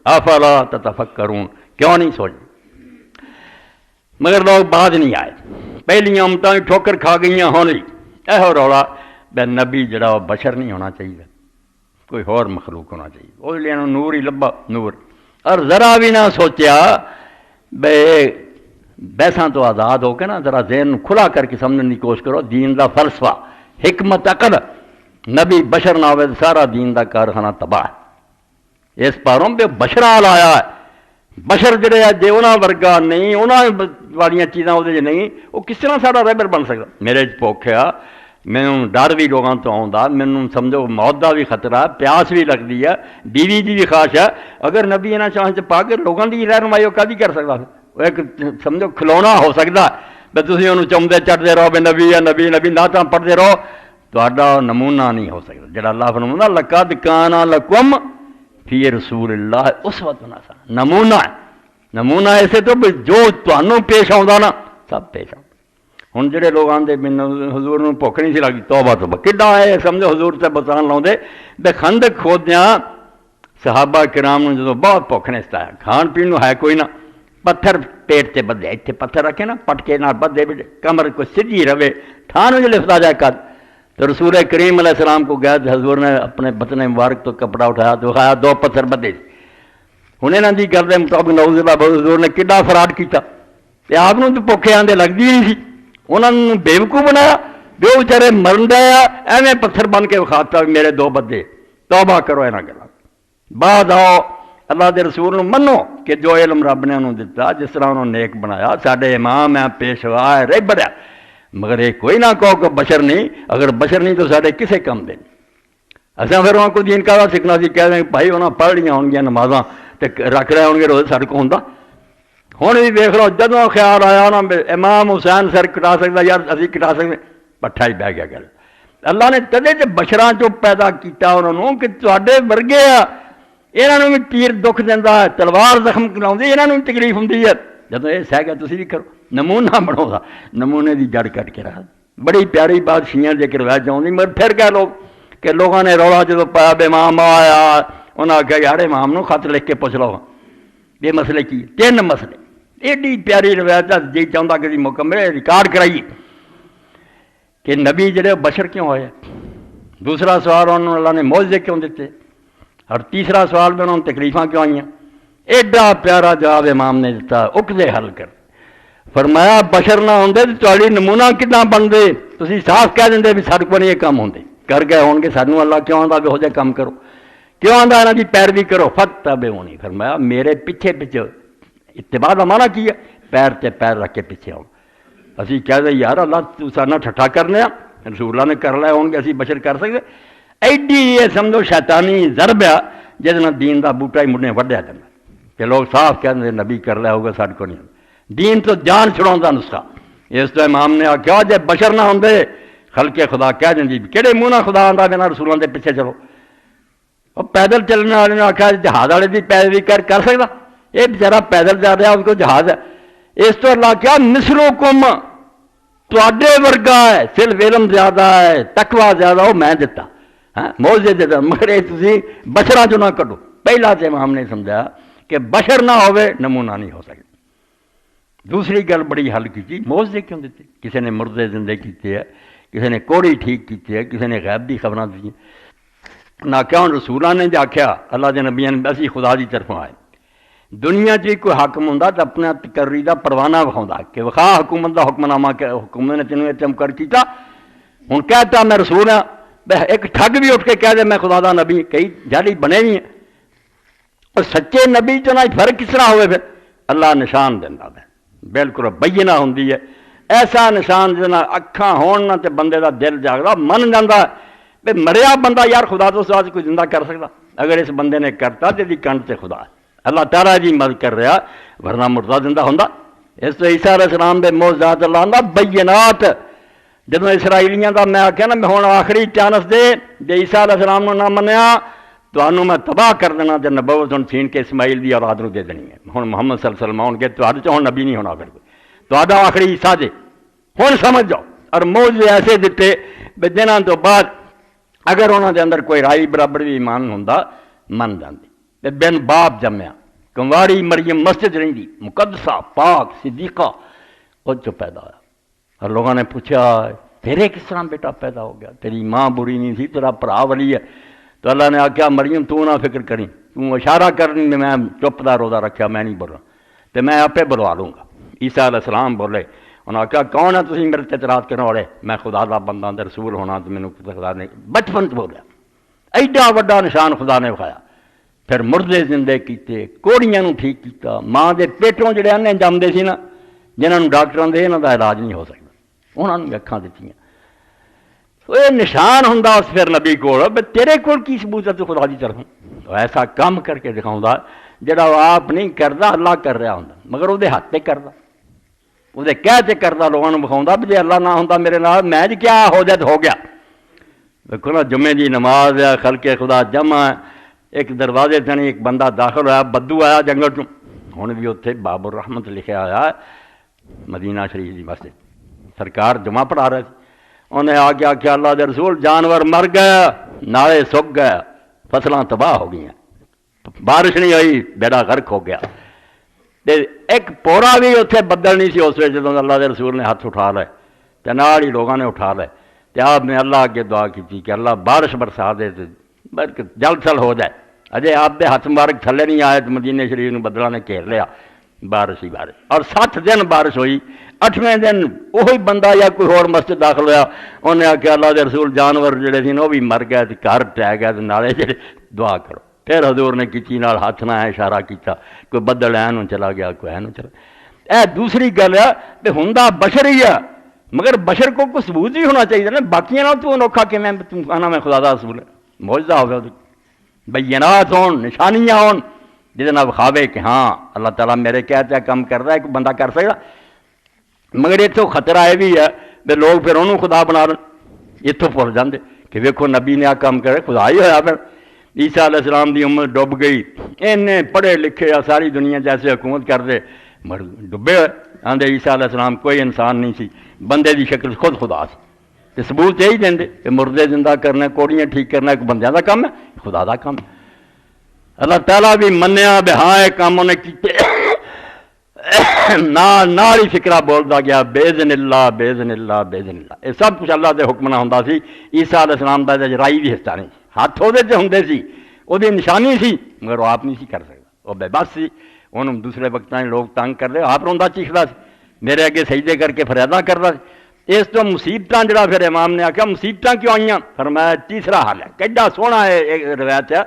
افلا تتفکرون، کیوں نہیں سوچتے؟ مگر لوگ بعد نہیں آئے، پہلی امتاں ٹھوکر کھا گئی ہونے یہ رولا بے نبی جڑا وہ بشر نہیں ہونا چاہیے، کوئی اور مخلوق ہونا چاہیے، وہ لیے نور ہی لبا نور، اور ذرا بھی نہ سوچیا بے بیساں تو آزاد ہو کے نا ذرا ذہن کھلا کر کے سمجھنے کی کوشش کرو، دین دا فلسفہ حکمت عقل نبی بشر نہ ہوئے سارا دین دا کارخانہ تباہ ہے۔ اس پاروں پہ بشرا لایا ہے، بشر جڑے ہے جے انہاں ورگا نہیں، انہاں والیاں چیزاں وہ نہیں، وہ کس طرح سارا رہبر بن سکتا؟ میرے بھوک ہے، مینوں ڈر بھی لوگوں تو آؤں، مینوں سمجھو موت کا بھی خطرہ، پیاس بھی لگتی ہے، بیوی کی بھی خواہش ہے، اگر نبی انہاں چاہیں چ پا کے لوگوں کی رہنمائی وہ کدی کر سکتا؟ وہ ایک سمجھو کھلونا ہو سکتا ہے بھی تھی انہوں چومتے چڑھتے رہو بھی نبی ہے نبی نبی نعتاں پڑھتے رہو، تہاڈا نمونہ نہیں ہو سکتا جڑا اللہ فرماتا لقد کان لکم فی رسول اللہ اسوۃ حسنہ، نمونہ ہے، نمونہ ایسے تو جو تمہیں پیش آؤں نا سب پیش آؤں۔ ہوں جڑے لوگ آتے حضور نوں بھوک نہیں سی لگتی، توبہ توبہ کڈا ہے سمجھو حضور سے بتان لاؤندے بے خندق کھودیاں صحابہ کرام نوں جدوں بہت بھوک نے ستایا، کھان پین ہے کوئی نہ، پتھر پیٹ تے بدے، اتنے پتھر رکھے نا پٹکے نال بدے کمر کو سجی رہے تھانوں جو لفتا جائے کر، تو رسول کریم علیہ السلام کو گیا تو حضور نے اپنے بطن مبارک تو کپڑا اٹھایا تو دکھایا دو پتھر بدے، ہوں یہاں کی گل کے مطابق نعوذ باللہ حضور نے کڈا فراڈ کیتا، تے آپ تو بھوکے آندے لگتی نہیں سی، انہوں نے بےوقوف بنایا، جو بیچارے مرن دے ایویں پتھر بن کے وکھاتا میرے دو بدے، توبہ کرو یہاں گلا بعد آؤ اللہ دے رسول نو منو کہ جو علم رب نے انہوں دیتا جس طرح انہوں نیک بنایا، ساڈے امام ہے پیشوا ہے رہبر ہے، مگر یہ کوئی نہ کہو کہ بشر نہیں، اگر بشر نہیں تو ساڈے کسے کم دے اصل پھر وہاں کو دین کا سیکھنا سی، کہہ دیں بھائی انہوں پڑھ لیا ہون گیا نمازاں تے رکھ رہے ہون گے روز ساڈے کو ہوندا، ہوں بھی ویکھ لو جدوں خیال آیا نا امام حسین سر کٹا سکتا یار اسی کٹا سکتے، پٹھا ہی بہ گیا گل۔ اللہ نے تدے تے بشراں چوں پیدا کیتا انہوں کہ تواڈے ورگے آ، یہاں بھی تیر دکھ دینا ہے، تلوار زخم کراؤں یہاں بھی تکلیف ہوں، جب یہ سہ گیا تھی بھی کرو، نمونہ بنو گا، نمونے کی جڑ کٹ کے رکھا۔ بڑی پیاری بات شیعہ جے روایت جاؤں مگر پھر کہہ لوگ کہ لوگوں نے رولا جب پایا بے امام آیا انہیں آخیا یار امام نو خط لکھ کے پوچھ لو یہ مسئلے کی، تین مسئلے، ایڈی پیاری روایت جی چاہتا کہ مکمل ریکارڈ کرائیے کہ نبی جڑے بشر کیوں ہوئے، دوسرا سوال انہوں اللہ نے معجزے کیوں دیتے، اور تیسرا سوال میں انہوں نے تکلیفاں کیوں آئیں، ایڈا پیارا جواب امام نے دیتا، اکدے حل کر فرمایا بشر نہ ہوندے تو تہاڈی نمونہ کتنا بنتے، تسی صاف کہہ دیں بھی سارے کو نہیں یہ کام ہوندے، کر گئے ہون گے، سانوں اللہ کیوں آندا بھی ہو جائے کام کرو، کیوں آندا انہاں دی پیروی کرو، فتبعونی، فرمایا میرے پیچھے پیچھے، اتباع کا معنی کی ہے پیر تے پیر رکھ کے پیچھے آؤ، اسی کہہ دیں یار اللہ تو سارا ٹھٹھا کرنے رسول اللہ نے کر لے ہون گے اسی بشر کر سکتے، ایڈی یہ سمجھو شیطانی ضرب ہے جس نے دین دا بوٹا ہی مڑنے وڈیا کرنا کہ لوگ صاف کہہ دیں نبی کر لیا ہوگا ساڈے کو نہیں، دین تو جان چھڑاؤں نسخہ، اس تو امام نے آخیا جے بشر نہ ہوندے خلق خدا کہہ دیں جی کہڑے منہ نہ خدا آتا بنا رسولوں کے پیچھے چلو، اور پیدل چلنے والے نے آخیا جہاز والے کی پیروی کر سکتا، یہ بیچارہ پیدل جا رہا اس کو جہاز ہے، اس تو اللہ کیا مثلکم تواڈے ورگا ہے، صرف علم زیادہ ہے تقوی زیادہ وہ میں دیتا موجے دیتا، مگر یہ تھی بشراں چوں نہ کڈو، پہلا تو امام نے سمجھا کہ بشر نہ ہوئے نمونہ نہیں ہو سکتا۔ دوسری گل بڑی حل کی موجزے کیوں دیتے، کسی نے مردے زندے کیتے ہیں، کسی نے کوڑی ٹھیک کیتے ہیں، کسی نے غیب دی خبراں دی نہ کیا رسولاں نے آخیا اللہ کے نبیاں نے اسی خدا کی طرفوں آئے، دنیا چ کوئی حاکم ہوں تو اپنے تقرری کا پروانہ وکھاؤں کہ وکھا حکومت کا حکم نامہ کہ حکومت نے تینوں اتم کر کیتا، ہوں کہتا میں رسول ہاں، ایک ٹھگ بھی اٹھ کے کہہ دے میں خدا دا نبی، کئی جعلی بنے بھی ہیں، اور سچے نبی چ نہ فرق کس طرح ہوئے پھر اللہ نشان دینا ہے بالکل بینہ ہوندی ہے، ایسا نشان جنا اکھاں ہون نہ تے بندے دا دل جاگدا من جاندا ہے مریا بندہ یار خدا تو سوا کوئی زندہ کر سکتا، اگر اس بندے نے کرتا تو کنڈ سے خدا اللہ تعالیٰ جی مدد کر رہا ورنہ مردہ زندہ ہوندا۔ اس تو عیسیٰ علیہ السلام دے معجزات اللہ آندا بینات، جب اسرائیلیاں دا میں آخیا نا میں ہوں آخری چانس دے جے عیسیٰ علیہ السلام نو نہ منیا تو انہوں میں تباہ کر دینا تے نبوت ہوں چھین کے اسماعیل دی اولاد نو دے دینی ہے، ہوں محمد صلی اللہ علیہ وسلم ہون گے تہاڈے چوں نبی نہیں ہونا، پھر تہاڈا آخری عیسیٰ دے ہوں سمجھ جاؤ، اور معجزے ایسے دیتے بھی جنہاں تو بعد اگر انہوں دے اندر کوئی رائی برابر بھی ایمان ہوندا من جاندی۔ تے بن باپ جمیا، کنواری مریم مسجد رہندی، مقدسہ پاک صدیقہ، وہ جو پیدا ہوا۔ اور لوگوں نے پوچھا تیرے کس طرح بیٹا پیدا ہو گیا؟ تیری ماں بری نہیں تھی، تیرا بھرا ولی ہے۔ تو اللہ نے آخیا مریم تو نہ فکر کریں، تو اشارہ کرنی، میں چپ دا روزہ رکھا، میں نہیں بولنا، تو میں آپ بلوا لوں گا۔ عیسیٰ علیہ السلام بولے، انہوں نے کہا کون ہے تسی میرے تے اعتراض کرنے والے؟ میں خدا دا بندہ دے رسول ہونا، تو مینوں خدا نے بچپن چ بولیا، ایڈا وڈا نشان خدا نے وکھایا۔ پھر مردے زندے کیتے، کوڑیاں نوں ٹھیک کیتا، ماں دے پیٹوں جڑے انے جمدے سی نا، جنہاں نوں ڈاکٹراں دے انہاں دا علاج نہیں ہو سکدا، انہاں نوں اکھاں دتیاں۔ یہ نشان ہوندا اس پھر نبی کول، تیرے کول کی ثبوت ہے تو خدا دی طرفوں؟ تو ایسا کام کر کے دکھاؤں جڑا وہ آپ نہیں کردا، اللہ کر رہا ہوں، مگر وہ ہاتھ تے کردا، وہ کہہ تے کردا، لوگوں نوں بکھاؤں بھی جی اللہ نہ ہوندا میرے نال، میں جی کیا ہو جائے ہو گیا۔ دیکھو نا جمعے دی نماز ہے، خلق خدا جمع ہے، ایک دروازے تھنی ایک بندہ داخل ہوا، بدو آیا جنگل چوں، ہن بھی اتنے باب الرحمت لکھا آیا ہے، مدینہ شریف دی مسجد، سرکار جمعہ پڑھا رہے تھے، انہیں آ کے آخیا اللہ دے رسول جانور مر گیا، نالے سک گئے، فصلاں تباہ ہو گئی ہیں، بارش نہیں ہوئی، بیڑا غرق ہو گیا۔ ایک پورا بھی اتنے بدل نہیں سی اس وقت جدوں اللہ دے رسول نے ہاتھ اٹھا لے، تے نال ہی لوگوں نے اٹھا لے، تے آپ نے اللہ اگے دعا کی کہ اللہ بارش برسا دے، جلد سل ہو جائے۔ اجے آپ دے ہاتھ مبارک تھلے نہیں آئے تو مدینے شریف نے بدلاں نے گھیر لیا، بارش ہی بارش، اور 7 دن بارش ہوئی۔ 8ویں دن وہی بندہ یا کوئی اور مسجد داخل ہوا، انہیں آخیا اللہ دے رسول جانور جڑے سی وہ بھی مر گئے، گھر ٹہ گئے، نالے جڑے دعا کرو۔ پھر حضور نے کیتی نال ہاتھ نہ اشارہ کیتا، کوئی بدل اینوں چلا گیا، کوئی اینوں چلا گیا۔ اے دوسری گل ہے کہ ہوندا بشر ہی ہے، مگر بشر کو کوئی ثبوت بھی ہونا چاہیے نا، باقیاں نال تو انوکھا کیویں تم آنا میں خدا دا رسول ہے، معجزہ ہوگا، بینات ہون، نشانیاں ہون، جہدے نال وکھاوے کہ ہاں اللہ تعالیٰ میرے کہتے کام کردا ہے، کوئی بندہ کر سکدا۔ مگر اتوں خطرہ یہ بھی ہے کہ لوگ پھر انہوں خدا بنا لیں، اتوں بھول جاندے کہ ویکھو نبی نے آ کام کرے، خدا ہی ہویا۔ پھر عیسیٰ علیہ السلام دی امت ڈب گئی، اینے پڑھے لکھے ساری دنیا جیسے حکومت کرتے مگر ڈبے ہوئے، آندے عیسیٰ علیہ السلام کوئی انسان نہیں سی، بندے دی شکل خود خدا سی، تے ثبوت یہی دیں کہ مردے زندہ کرنا، کوڑیاں ٹھیک کرنا ایک بندیاں دا کام ہے، خدا دا کام ہے۔ اللہ تعالیٰ بھی منیا بھی ہاں یہ کام انہیں کیتے، نال ہی فکرہ بولتا گیا بیزن اللہ بیزن اللہ بیزن اللہ، یہ سب کچھ اللہ دے حکم نہ ہوندا سی۔ عیسیٰ علیہ السلام دا رائی بھی حصہ نہیں، ہاتھ وہ ہوندے سی، وہ نشانی سی، مگر وہ آپ نہیں سی کر سکتا، وہ بے بس سی، انہوں دوسرے وقتاں لوگ تنگ کرتے، آپ روندا چیخدا سی، میرے اگے سجدے کر کے فریاداں کردا سی۔ اس تو مصیبتاں جڑا پھر امام نے آخیا مصیبتاں کیوں آئیاں؟ فرمایا تیسرا حل ہے، کیڈا سوہنا ہے ایک روایت ہے،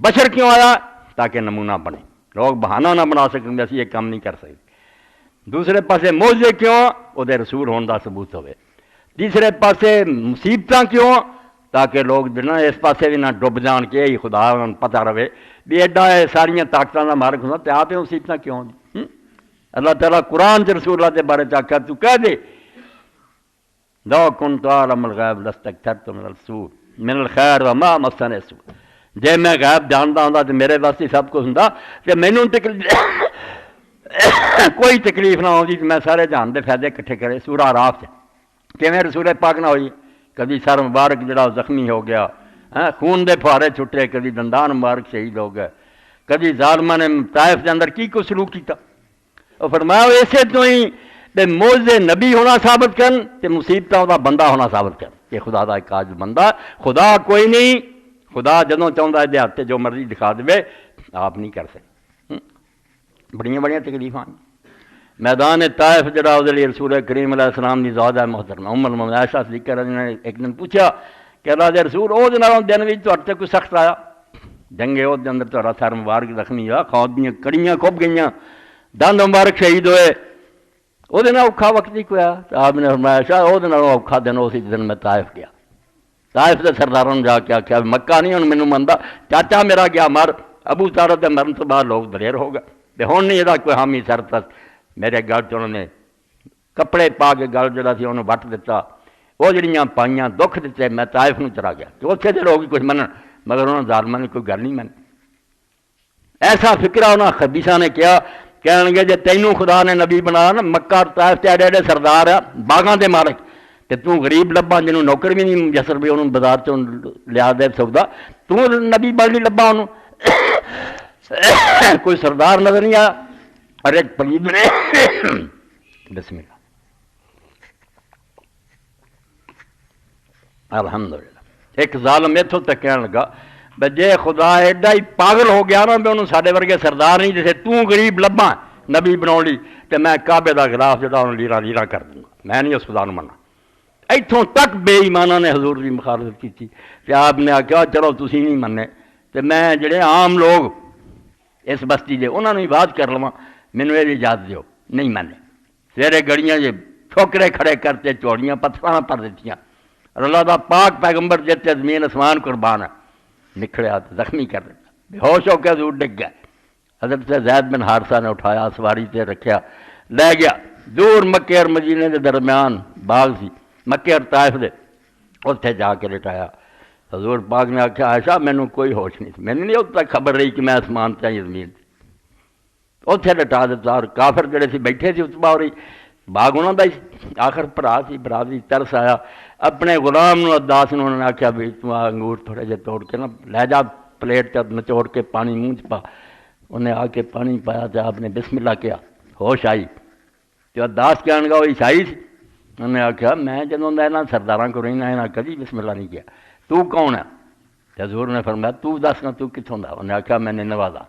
بشر کیوں آیا؟ تاکہ نمونہ بنے، لوگ بہانہ نہ بنا سکیں اسی یہ کام نہیں کر سکتے۔ دوسرے پاسے معجزے کیوں؟ وہ رسول ہون دا ثبوت ہوئے۔ تیسرے پاسے مصیبتاں کیوں؟ تاکہ لوگ جنا اس پاسے بھی نہ ڈب جان کے ہی خدا انہوں پتہ رہے بھی ایڈا ہے ساریاں طاقتاں دا مالک ہوندا، تے آپ مصیبتاں کیوں ہوندی؟ اللہ تعالیٰ قرآن چ رسول اللہ دے بارے چاکھا تو کہہ دے لو کنت اعلم الغیب لاستکثرت من السوء من الخیر وما مسنی السوء، جے میں غیب جاندا ہوندا تے میرے واسطے سب کچھ ہوندا، تے مینوں کوئی تکلیف نہ ہوتی تو میں سارے جہان دے فائدے کٹھے کرے۔ سورہ اعراف سے کیویں رسول پاک نہ ہوئی، کبھی سر مبارک جڑا زخمی ہو گیا، خون دے پھوارے چھٹے، کبھی دندان مبارک شہید ہو گئے، کبھی ظالماں نے طائف دے اندر کی کو سلوک کیتا۔ اور فرمایا اسے تو ہی تے معجزے نبی ہونا ثابت کرن تے مصیبتاں دا بندہ ہونا ثابت کرن کہ خدا دا ایک عاجز بندہ، خدا کوئی نہیں، خدا جدوں چاہندا ہے ہاتھ جو مرضی دکھا دے، آپ نہیں کر سکتے۔ بڑیاں بڑیاں تکلیفاں میدان طائف جڑا وہ رسول کریم علیہ السلام کی ذات ہے محترمہ ام المؤمنین عائشہ صدیقہ رضی اللہ عنہا نے ایک دن پوچھا کہ اللہ دے رسول وہ دن بھی تے کوئی سخت آیا جنگے وہ اندر تہاڈا سر مبارک زخمی ہوا، خوف دیاں کڑیاں کھب گئیاں، دند مبارک شہید ہوئے، وہ اوکھا وقت ہی کوئی آیا؟ آپ نے فرمایا شاہ وہ اوکھا دن اسی دن میں طائف گیا، طائف کے سرداروں نے جا کے آخیا مکہ نہیں ہوں مینوں منتا، چاچا میرا گیا مر، ابو طالب کے مرن تو بعد لوگ دلیر ہو گئے، تے ہن نہیں یہ کوئی حامی سر تک میرے گل چ انہوں نے کپڑے پا کے گل جڑا سی انہوں وٹ دیتا، وہ جڑیاں پائیاں دکھ دیتے، میں طائف نوں چلا گیا کہ اتنے تو لوگ کچھ منن، مگر انہوں نے ظالماں نے کوئی گل نہیں منی۔ ایسا فکرہ انہوں خبیثاں نے کیا، کہن گے جے تینوں خدا نے نبی بنا نا، مکہ طائف تے ایڈے ایڈے سردار آ باغاں دے مالک، تے تو غریب لبا جنوں نوکر بھی نہیں جسر بھی انہوں بازار چوں لیا دے سودا، تو نبی بن نہیں لبا انہوں کوئی سردار نظر نہیں آیا، اور ایک پلید نے بسم اللہ الحمدللہ۔ ایک ظالم اتوں تک کہنے لگا بے جے خدا ایڈا ہی پاگل ہو گیا نا، میں انہوں سارے ورگے سردار نہیں جیسے تو غریب لباں نبی بناؤ لی، تو میں کعبے دا غلاف جڑا انہوں لیرا لیرا کر دوں گا، میں نہیں اس خدا نو مننا۔ اتوں تک بے ایمانہ نے حضور کی مخالفت کی تھی کہ آپ نے آخیا چلو تسی نہیں مننے تو میں جڑے عام لوگ اس بستی دے انہوں نے بات کر لواں، مینوں یہ اجازت دیو، نہیں منے۔ سویرے گڑیاں جے ٹھوکرے کھڑے کرتے چوڑیاں پتھراں پر دیتیاں، اور اللہ دا پاک پیغمبر جتے زمین اسمان قربان ہے نکھڑیا تو زخمی کر دیتا، بے ہوش ہو کے حضور ڈگ گئے۔ حضرت زید بن حارثہ نے اٹھایا، سواری تے رکھیا، لے گیا دور مکے اور مدینے کے درمیان باغ سی، مکے اور طائف دے، اتنے جا کے لٹایا۔ حضور پاک نے آخیا عائشہ مینوں کوئی ہوش نہیں تھی، مینوں نہیں اتنے تک خبر رہی کہ میں آسمان تے یا زمین تے، اتنے لٹا دیتا۔ اور کافر جڑے سی بیٹھے سی اتبا ہو رہی، باغ انہوں کا ہی آخر بھرا سی، برا سی، ترس آیا اپنے غلام نو عداس نے، انہوں نے آخیا بھی تو انگور تھوڑے جے توڑ کے نا لے جا پلیٹ چ نچوڑ کے پانی منہ چ پا۔ انہیں آ کے پانی پایا تو آپ نے بسم اللہ کیا، ہوش آئی۔ تو عداس کہنے لگا وہ عیسائی سی، انہوں نے آخیا میں جدوں دا انہاں سرداراں کو رہنا انہاں کدی بسم اللہ نہیں کیا، تو کون ہے؟ تو حضور نے فرمایا تو دس نا تو کتوں دا؟ انہیں آخیا میں نے نوازا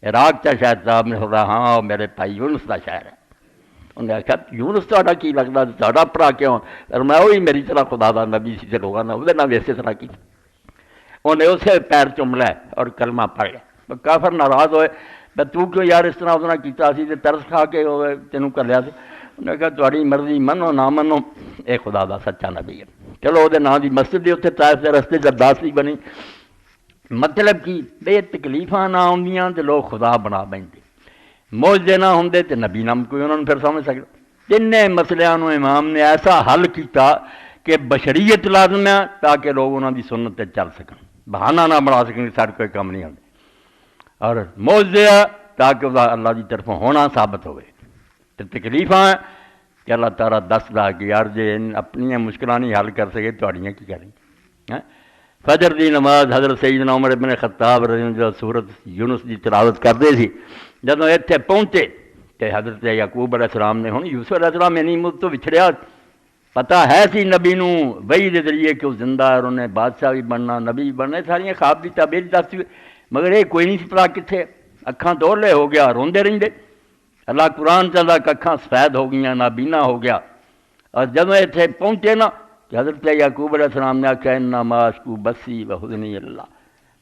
عراق کا شہر صاحب نے فرمایا ہاں میرے بھائی یونس کا شہر ہے۔ انہیں آخیا یونس تا کی لگتا تا پڑا کیوں؟ میں وہی میری طرح خدا دا نبی سی تے لوگاں وہ نہ ویسے طرح کی، انہیں اسے پیر چوم لے اور کلمہ پڑھ لیا۔ کافر ناراض ہوئے میں تو کیوں یار اس طرح ادھر کیتا سی تے ترس کھا کے ہوئے تینوں کر لیا سی؟ انہیں کہا تہاڈی مرضی منو نہ منو اے خدا دا سچا نبی ہے۔ چلو وہ نام دی مسجد دی اتنے طائف دے رستے جرداسی بنی۔ مطلب کی بے تکلیفاں نہ آندیاں تے لوگ خدا بنا بیندے، موجے نہ ہوندے تے نبی نام کوئی انہوں نے پھر سمجھ سکتا۔ تین مسئلیاں نو امام نے ایسا حل کیتا کہ بشریت لازم ہے تاکہ لوگ انہوں دی سنت تے چل سکن، بہانہ نہ بنا سکیں سارے کوئی کام نہیں آتے، اور موجے تاکہ اللہ دی طرف ہونا ثابت ہوئے۔ تو تکلیفاں ہیں کہ اللہ تعالیٰ دس دا کہ یار جے اپنی مشکلیں نہیں حل کر سکے تہاڈیاں کی کریں۔ فجر دی نماز حضرت سیدنا عمر بن خطاب رضی اللہ عنہ سورت یونس دی تلاوت کرتے سی، جدوں اتنے پہنچے کہ حضرت یعقوب علیہ السلام نے ہن یوسف علیہ السلام انہی ملک تو وچھڑیا، پتہ ہے سی نبی نو وحی دے ذریعے کہ وہ زندہ ہے اور انہیں بادشاہ بھی بننا نبی بھی بننا، ساریاں خواب دی تعبیر دس، مگر یہ کوئی نہیں سی پتا کتنے، اکھاں دولے ہو گیا روندے رہندے۔ اللہ قرآن چلدا کہ اکھاں سفید ہو گئیاں نابینا ہو گیا، اور جدوں اتنے پہنچے نا کہ حضرت یعقوب علیہ السلام نے آخیا انما اشکو بسی وحزنی اللہ،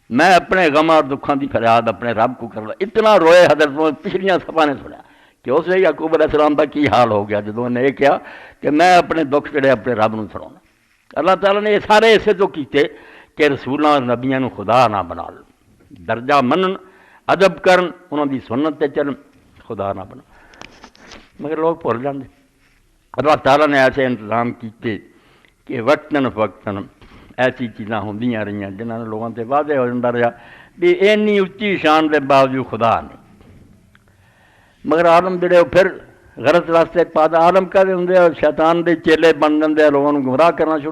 میں اپنے غم اور دکھاں دی فریاد اپنے رب کو کردا، اتنا روئے حضرت پچھلیاں صفحاں نے سنیا کہ اس وقت یعقوب علیہ السلام کا کی حال ہو گیا جدوں نے یہ کہا کہ میں اپنے دکھ جڑے اپنے رب نو سناؤنا۔ اللہ تعالیٰ نے یہ سارے اسے تو کیتے کہ رسولاں اور نبیاں نو خدا نہ بنا لو، درجہ منن ادب کرن انہوں دی سنت تے چلن، خدا نہ بنا، مگر لوگ بھول جاندے۔ اللہ تعالیٰ نے ایسے انتظام کیتے کہ وقتاً فوقتاً ایسی چیزاں ہوندیاں رہیاں جنہاں نے لوگوں سے واضح ہو جاتا رہا بھی اینی اچھی شان دے باوجود خدا نہیں، مگر عالم جڑے پھر غلط راستے پا عالم کہتے ہوں اور شیطان دے چیلے بن جاندے، لوگوں کو گمراہ کرنا شروع